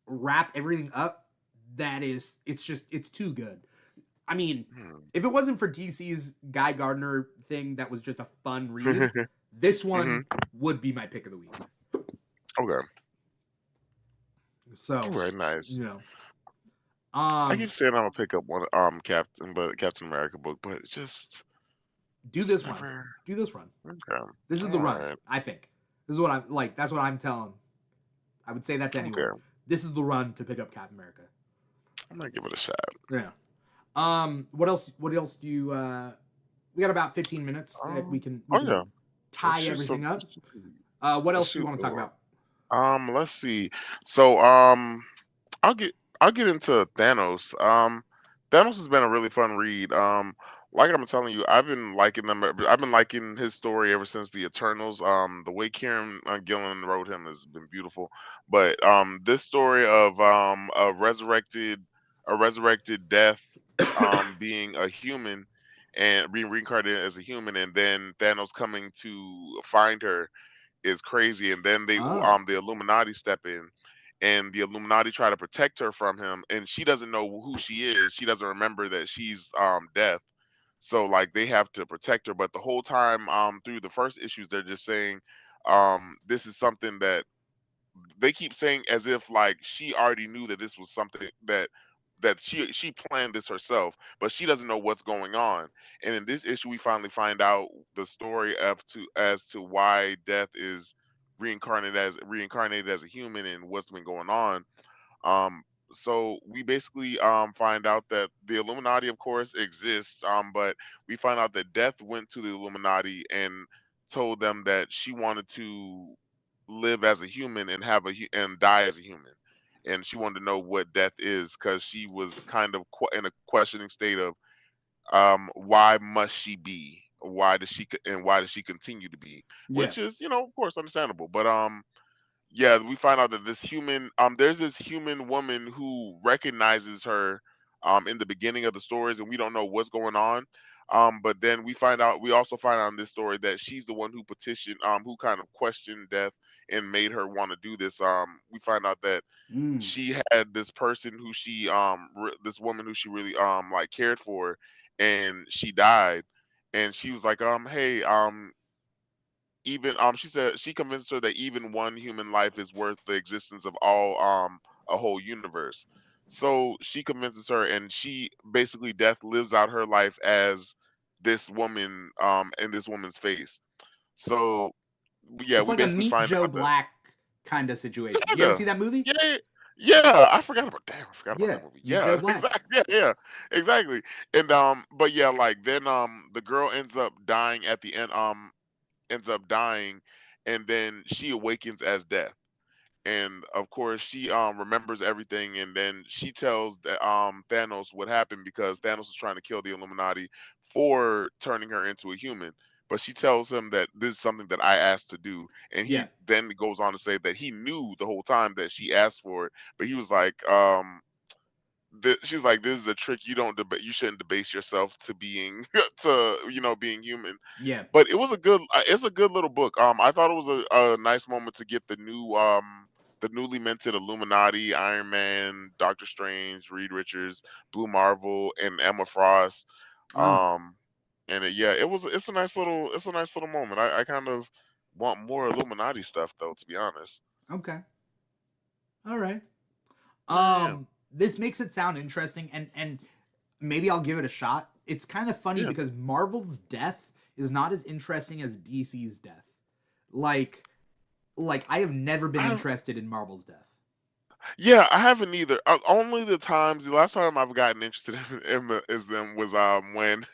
wrap everything up that is it's too good. I mean, Hmm. if it wasn't for DC's Guy Gardner thing that was just a fun read, this one Hmm. would be my pick of the week. Okay. So, Okay. Nice. you know, I um, keep saying I'm gonna pick up one Captain America book, but do just this run. never. Do this run. Okay. This is All the run. right. I think this is what I'm like. That's what I'm telling. I would say that to anyone. Okay. This is the run to pick up Captain America. I'm gonna give it a shot. Yeah. What else? What else do you? We got about 15 minutes that we Oh can yeah. Let's tie shoot everything some. up. What Let's else do you shoot want to talk the. about? Let's see. So I'll get into Thanos. Thanos has been a really fun read. Like I'm telling you, I've been liking them. I've been liking his story ever since the Eternals. The way Kieran Gillen wrote him has been beautiful. But this story of a resurrected death, being a human and being reincarnated as a human, and then Thanos coming to find her is crazy. And then Oh. the Illuminati step in, and the Illuminati try to protect her from him, and she doesn't know who she is. She doesn't remember that she's Death. So like they have to protect her, but the whole time through the first issues they're just saying this is something that they keep saying as if like she already knew that this was something that she planned this herself, but she doesn't know what's going on. And in this issue, we finally find out the story of to as to why Death is reincarnated as a human and what's been going on. um, so we basically find out that the Illuminati, of course, exists, but we find out that Death went to the Illuminati and told them that she wanted to live as a human and and die as a human, and she wanted to know what death is because she was kind of in a questioning state of why must she be, why does she continue to be, Yeah. which is of course understandable, but yeah, we find out that there's this human woman who recognizes her in the beginning of the stories, and we don't know what's going on. But then we also find out in this story that she's the one who petitioned, who kind of questioned Death and made her want to do this. We find out that Mm. she had this person who this woman who she really like cared for, and she died, and she was like, hey, even she said she convinced her that even one human life is worth the existence of all a whole universe. So she convinces her, and she basically Death lives out her life as this woman in this woman's face. So yeah, It's we like a basically Meet find Joe out that Black kind of situation. You ever kinda see that movie? yeah, yeah, I forgot about Yeah. that movie. Meet Yeah, Joe Black. exactly. Yeah, yeah, exactly. And but yeah, like then the girl ends up dying, and then she awakens as Death. And of course she remembers everything, and then she tells Thanos what happened because Thanos was trying to kill the Illuminati for turning her into a human. But she tells him that this is something that I asked to do, and Yeah. he then goes on to say that he knew the whole time that she asked for it, but he was like, she's like, this is a trick. You shouldn't debase yourself to being to being human. Yeah. But it's a good little book. I thought it was a nice moment to get the newly minted Illuminati, Iron Man, Doctor Strange, Reed Richards, Blue Marvel, and Emma Frost. Oh. Um, and it's a nice little moment. I kind of want more Illuminati stuff though, to be honest. Okay. All right. Yeah, yeah, This makes it sound interesting, and maybe I'll give it a shot. It's kind of funny yeah. because Marvel's death is not as interesting as DC's death. Like like I have never been I interested in Marvel's death. Yeah, I haven't either. Only the last time I've gotten interested is them was when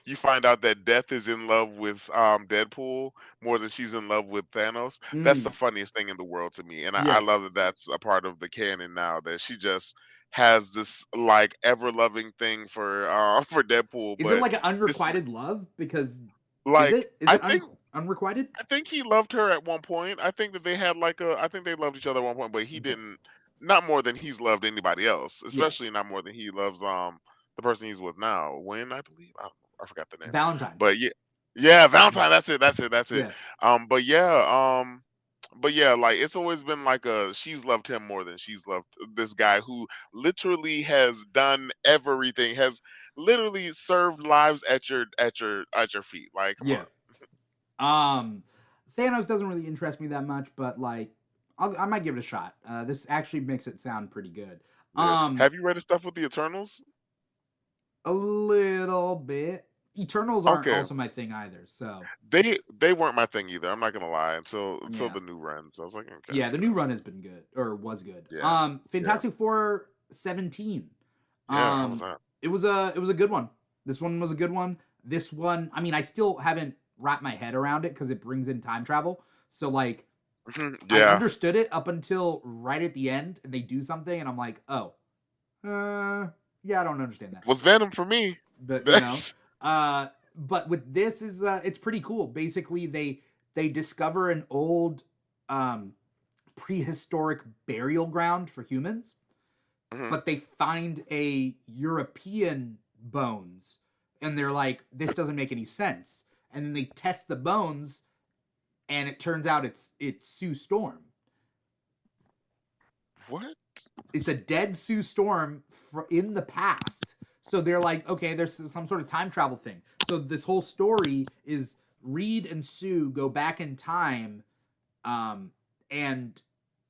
you find out that Death is in love with Deadpool more than she's in love with Thanos. That's the Mm, funniest thing in the world to me, and I yeah. love that that's a part of the canon now, that she just has this like ever loving thing for for Deadpool, Is it but like an this unrequited love? Because like is it unrequited? I think he loved her at one point. I think that they had like a. I think they loved each other at one point, but he Okay. didn't. Not more than he's loved anybody else, Yeah. especially not more than he loves the person he's with now. When I believe I forgot the name, Valentine. but yeah, yeah, Valentine. That's it. That's it. That's it. Yeah. But yeah. but yeah, like it's always been like a she's loved him more than she's loved this guy who literally has done everything, has literally served lives at your feet. Like, come Yeah. on. Um, Thanos doesn't really interest me that much, but like, I might give it a shot. This actually makes it sound pretty good. Yeah. Um, Have you read the stuff with the Eternals? a little bit. Eternals aren't Okay. also my thing either. So They weren't my thing either. I'm not gonna lie until yeah, the new runs. I was like, okay, yeah. The new run has been good or was good. yeah, yeah, Fantastic Four 17. yeah. How was Um, that? it was a good one. This one was a good one. This one, I mean, I still haven't wrapped my head around it because it brings in time travel. So like, I Yeah. understood it up until right at the end, and they do something, and I'm like, oh, yeah, I don't understand that. Was Venom for me? But but with this is it's pretty cool. Basically, they discover an old um prehistoric burial ground for humans, Mhm. but they find a European bones, and they're like, this doesn't make any sense. And then they test the bones, and it turns out it's Sue Storm. What? It's a dead Sue Storm in the past. So they're like, okay, there's some sort of time travel thing. So this whole story is Reed and Sue go back in time, um, and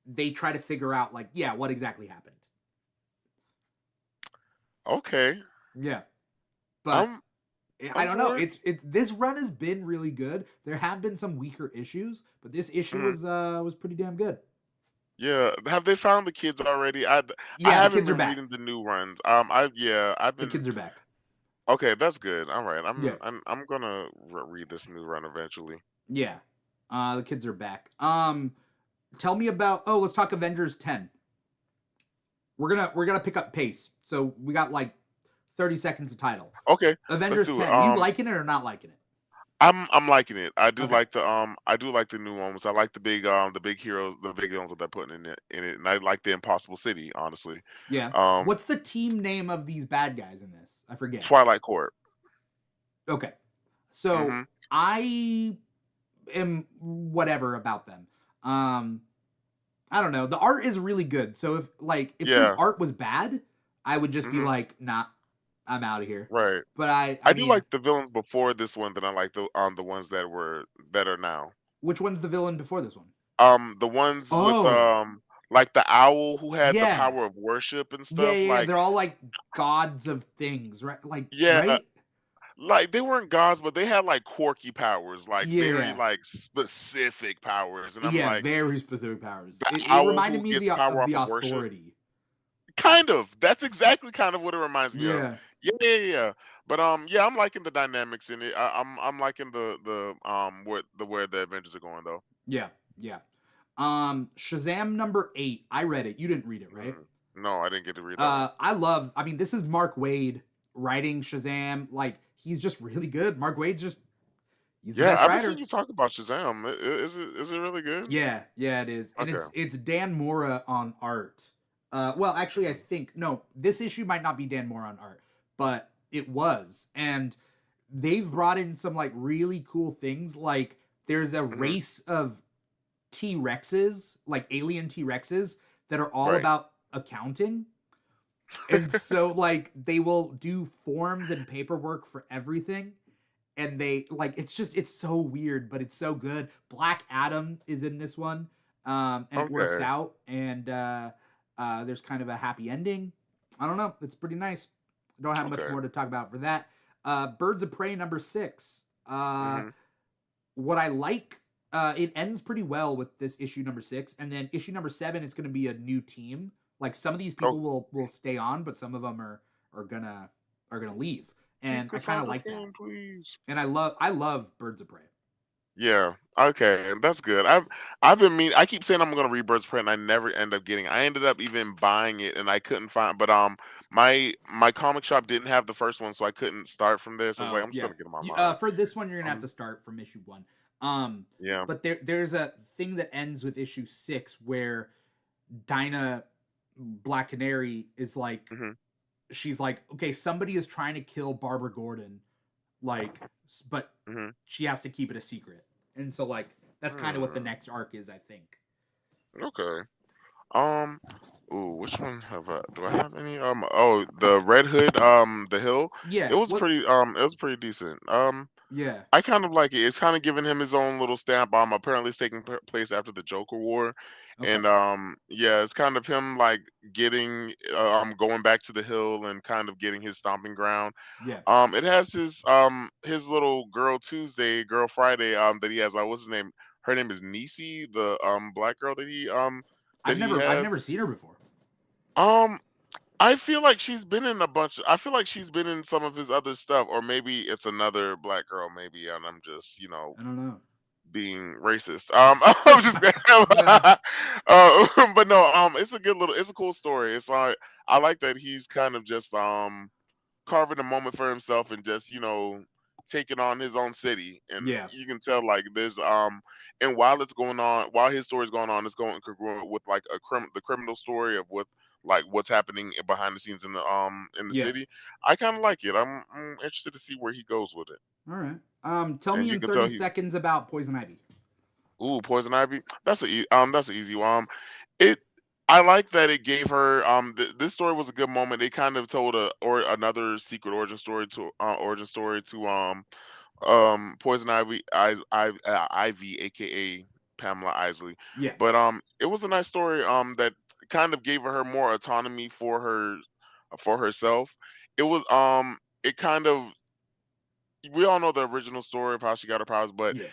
they try to figure out, like, yeah, what exactly happened. Okay. Yeah, but I'm I I'm don't know. for it. It's this run has been really good. There have been some weaker issues, but this issue Mhm. was pretty damn good. Yeah. Have they found the kids already? I Yeah, the haven't kids are been back. reading the new runs. I've The been kids are back. okay. That's good. All right. Yeah, I'm gonna read this new run eventually. yeah. The kids are back. Tell me about. Oh, let's talk Avengers 10. We're gonna pick up pace. So we got like 30 seconds of title. Okay. Let's Avengers do it. 10. You liking it or not liking it? I'm liking it. Okay. I do like the new ones. I like the big heroes, the big ones that they're putting in it, and I like the Impossible City, honestly. Yeah. Um What's the team name of these bad guys in this? I forget. Twilight Court. Okay. So Mhm. I am whatever about them. Um, I don't know. The art is really good. So if this Yeah. art was bad, I would just be Mhm. like, nah, I'm out of here. Right. But I I do mean, like the villains before this one than I like the ones that are now. which one's the villain before this one? The ones with Oh, like the owl who had the yeah. power of worship and Yeah, stuff, yeah, yeah. like They're all like gods of things, right? Like, yeah, right? like they weren't gods, but they had like quirky powers, like very Yeah. like specific powers, and I'm Yeah, like very specific powers. the It owl reminded who me of gets the power of off the of worship. authority. Kind of. That's exactly kind of what it reminds me of. Yeah. Yeah, yeah, yeah. But yeah, I'm liking the dynamics in it. I'm liking where the Avengers are going though. Yeah. Yeah. Shazam number 8. I read it. You didn't read it, right? No, I didn't get to read that one. I mean, this is Mark Wade writing Shazam. Like, he's just really good. Mark Wade's just he's the Yeah, best I've been seeing writer. you talk about Shazam. Is it really good? Yeah, yeah, it is. And Okay. it's Dan Mora on art. Well, actually I Mhm. think no, this issue might not be Dan Mora on art, but it was. And they've brought in some like really cool things. Like there's a Mhm. race of T-Rexes, like alien T-Rexes that are all Right. about accounting. And so like they will do forms and paperwork for everything. And they like it's so weird, but it's so good. Black Adam is in this one. And it works Okay. out, and there's kind of a happy ending. I don't know. It's pretty nice. I don't have much Okay. more to talk about for that. Birds of Prey number 6. Mhm. What I like, it ends pretty well with this issue number 6, and then issue number 7, it's going to be a new team. Like some of these Oh, people will stay on, but some of them are gonna leave, you and I could kind find of a like that. game, please. And I love Birds of Prey. Yeah. Okay. That's good. I've been I keep saying I'm gonna read Birds of Prey and I never end up getting. I ended up even buying it and I couldn't find. But my comic shop didn't have the first one, so I couldn't start from there. So I was like, Oh I'm just yeah. gonna get them online. For this one, you're gonna have Um. to start from issue 1. Um, Yeah. but there's a thing that ends with issue 6 where Dinah Black Canary is like, Mhm. she's like, okay, somebody is trying to kill Barbara Gordon, like, but Mhm. she has to keep it a secret, and so like That's kind of what the Hmm. next arc is, I think. Okay. Um. Ooh, which one have I? Do I have any? Oh, the Red Hood. The Hill. It Yeah. was What? pretty. It was pretty decent. Yeah. I kind of like it. It's kind of giving him his own little stamp. Apparently it's taking place after the Joker War, Okay. and yeah, it's kind of him like getting going back to the hill and kind of getting his stomping ground. Yeah. It has his little girl Tuesday, girl Friday that he has. What's his name? Her name is Nisi, the black girl that he I've has. never seen her before. Um, I feel like she's been in a bunch. I feel like she's been in some of his other stuff, or maybe it's another black girl. Maybe, and I'm just I don't know. being racist. I'm just, Nah. but no, it's a good little, it's a cool story. It's like I like that he's kind of just carving a moment for himself and just taking on his own city, and Yeah. you can tell like there's and while it's going on, while his story's going on, it's going congruent with like the criminal story of what like what's happening behind the scenes in the Yeah. city. I kind of like it. I'm interested to see where he goes with it, All right. Tell and me you in can 30 tell he. seconds about Poison Ivy. Ooh, Poison Ivy. That's an easy one. It I like that it gave her this story was a good moment. It kind of told a or another secret origin story to Poison Ivy Ivy, aka Pamela Isley. Yeah. But it was a nice story that kind of gave her more autonomy for herself. It was it kind of we all know the original story of how she got her powers, but Yeah.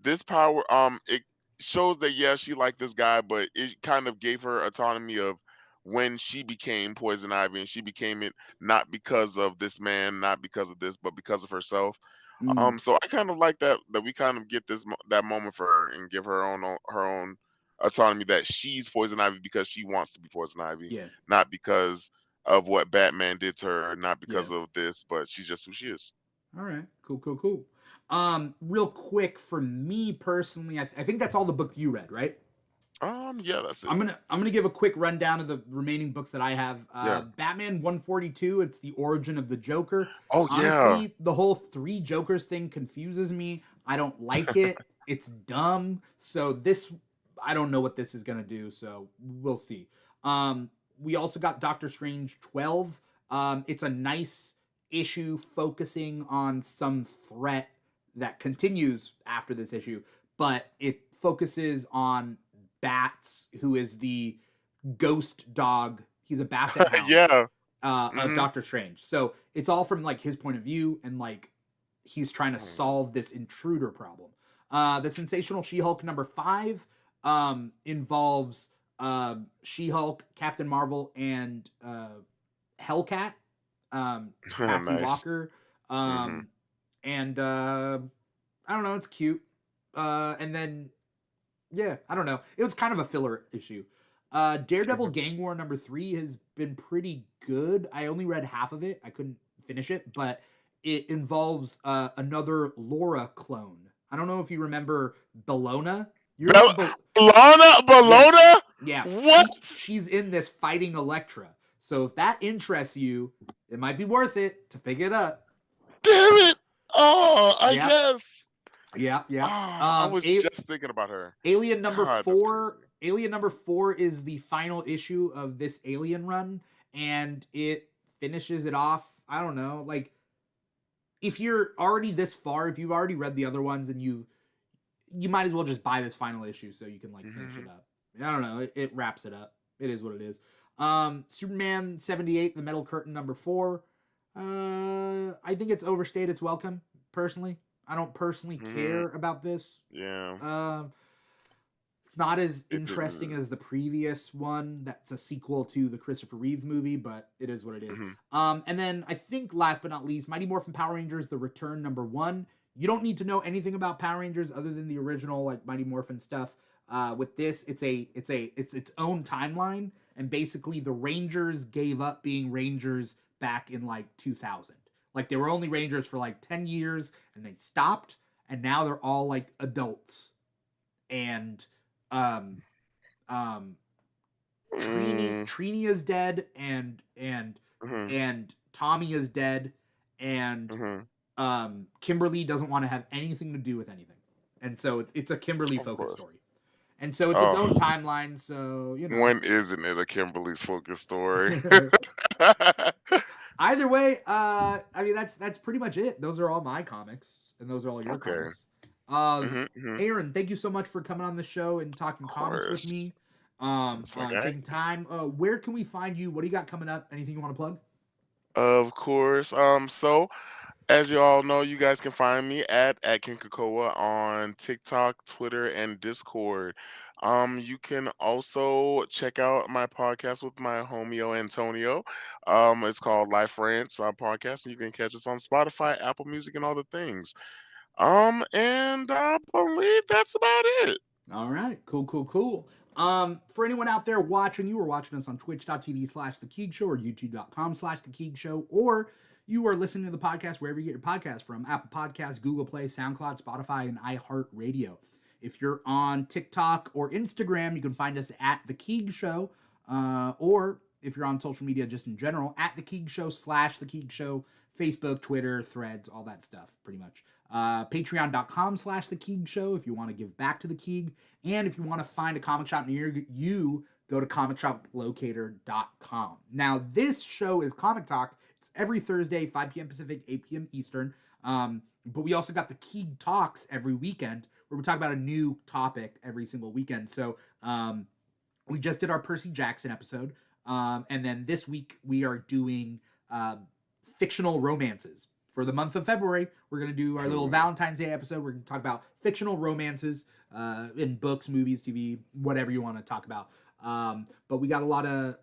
this power it shows that yeah she liked this guy, but it kind of gave her autonomy of when she became Poison Ivy, and she became it not because of this man, not because of this, but because of herself. Mm, So I kind of like that we kind of get that moment for her and give her own autonomy, that she's Poison Ivy because she wants to be Poison Ivy, yeah. not because of what Batman did to her, not Yeah. because of this, but she's just who she is. All right. Cool. Cool. Cool. Real quick for me personally, I think that's all the book you read, right? Yeah, that's it. I'm gonna give a quick rundown of the remaining books that I have. Yeah. Batman 142. It's the origin of the Joker. Oh yeah. Honestly, the whole three Jokers thing confuses me. I don't like it. It's dumb. So this, I don't know what this is gonna do. So we'll see. We also got Doctor Strange 12. It's a nice issue focusing on some threat that continues after this issue, but it focuses on Bats, who is the ghost dog. He's a basset hound Yeah. of Mhm. Doctor Strange. So it's all from like his point of view, and like he's trying to Mhm. solve this intruder problem. The Sensational She-Hulk number 5 involves She-Hulk, Captain Marvel, and Hellcat, Patsy Nice. Walker, Mhm. um, and I don't know, it's cute. And then yeah, I don't know. It was kind of a filler issue. Daredevil Gang War number 3 has been pretty good. I only read half of it. I couldn't finish it, but it involves another Laura clone. I don't know if you remember Bellona. You remember Bel Lana Yeah, Bologna? yeah. What? She's in this fighting Elektra. So if that interests you, it might be worth it to pick it up. Damn it! Oh, I Yeah, guess. yeah, Oh, yeah. I was just thinking about her. Alien number God, them four. crazy. Alien number 4 is the final issue of this Alien run, and it finishes it off. I don't know, like if you're already this far, if you've already read the other ones, and you might as well just buy this final issue so you can like finish it Mhm. up. I don't know. It wraps it up. It is what it is. Superman 78, the Metal Curtain number 4. I think it's overstayed its welcome. Personally, I don't personally Mhm. care about this. Yeah. Um, it's not as It interesting didn't. as the previous one. That's a sequel to the Christopher Reeve movie, but it is what it is. Mhm. And then I think last but not least, Mighty Morphin Power Rangers: The Return number 1. You don't need to know anything about Power Rangers other than the original like Mighty Morphin stuff. With this, it's its own timeline, and basically the Rangers gave up being Rangers back in like 2000. Like they were only Rangers for like 10 years, and they stopped, and now they're all like adults, and um um Mm, Trini is dead, mhm. and Tommy is dead, and Mhm. Kimberly doesn't want to have anything to do with anything. and so it's a Kimberly Of focused course. story, and so it's its own Oh, timeline. So when isn't it a Kimberly's focus story? either way, I mean that's pretty much it. Those are all my comics, and those are all your Okay. comics. Uh, Hmm. Aaron, thank you so much for coming on the show and talking Of comics with course. me. That's my guy. Taking time. Where can we find you? What do you got coming up? Anything you want to plug? Of course. So as you all know, you guys can find me at King Kakoa on TikTok, Twitter, and Discord. You can also check out my podcast with my homie Antonio. It's called Life Rants Podcast, and you can catch us on Spotify, Apple Music, and all the things. And I believe that's about it. All right, cool, cool, cool. For anyone out there watching, you are watching us on twitch.tv/The Keeg Show or youtube.com/The Keeg Show, or you are listening to the podcast wherever you get your podcast from, Apple Podcasts, Google Play, SoundCloud, Spotify, and iHeartRadio. If you're on TikTok or Instagram, you can find us at The Keeg Show, or if you're on social media just in general, at The Keeg Show /The Keeg Show, Facebook, Twitter, Threads, all that stuff, pretty much. Patreon.com/The Keeg Show if you want to give back to The Keeg. And if you want to find a comic shop near you, go to comicshoplocator.com. Now, this show is Comic Talk. It's every Thursday, 5 p.m. Pacific, 8 p.m. Eastern. But we also got the Keeg Talks every weekend, where we talk about a new topic every single weekend. So we just did our Percy Jackson episode. And then this week we are doing fictional romances. For the month of February, we're going to do our little Valentine's Day episode. We're going to talk about fictional romances in books, movies, TV, whatever you want to talk about. But we got a lot of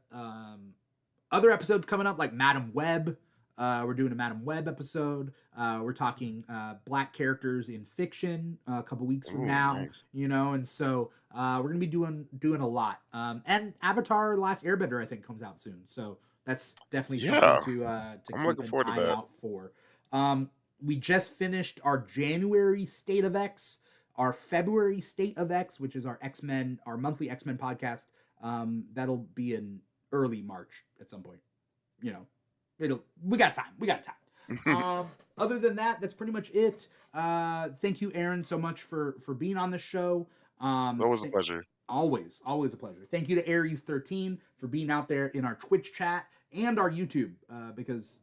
other episodes coming up, like Madam Web. We're doing a Madam Web episode. We're talking black characters in fiction a couple weeks from Ooh, now, nice. and so we're going to be doing a lot. And Avatar: The Last Airbender, I think, comes out soon. So that's definitely Yeah, something to I'm keep looking an forward to eye that. out for. We just finished our January State of X, our February State of X, which is our X-Men, our monthly X-Men podcast. That'll be in early March at some point. We got time. Other than that, that's pretty much it. Thank you, Aaron, so much for being on the show. That was a pleasure. Always a pleasure. Thank you to Aries13 for being out there in our Twitch chat and our YouTube, because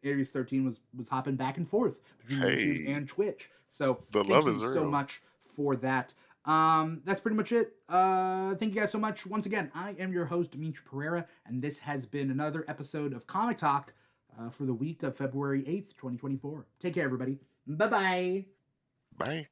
Aries13 was hopping back and forth between YouTube Hey, and Twitch. So the thank love you is so real. much for that. That's pretty much it. Thank you guys so much. Once again, I am your host, Dimithri Perera, and this has been another episode of Comic Talk for the week of February 8th, 2024. Take care, everybody. Bye-bye. Bye.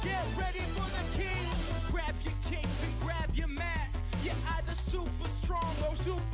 Get ready for the king. Grab your cape and grab your mask. You're either super strong or super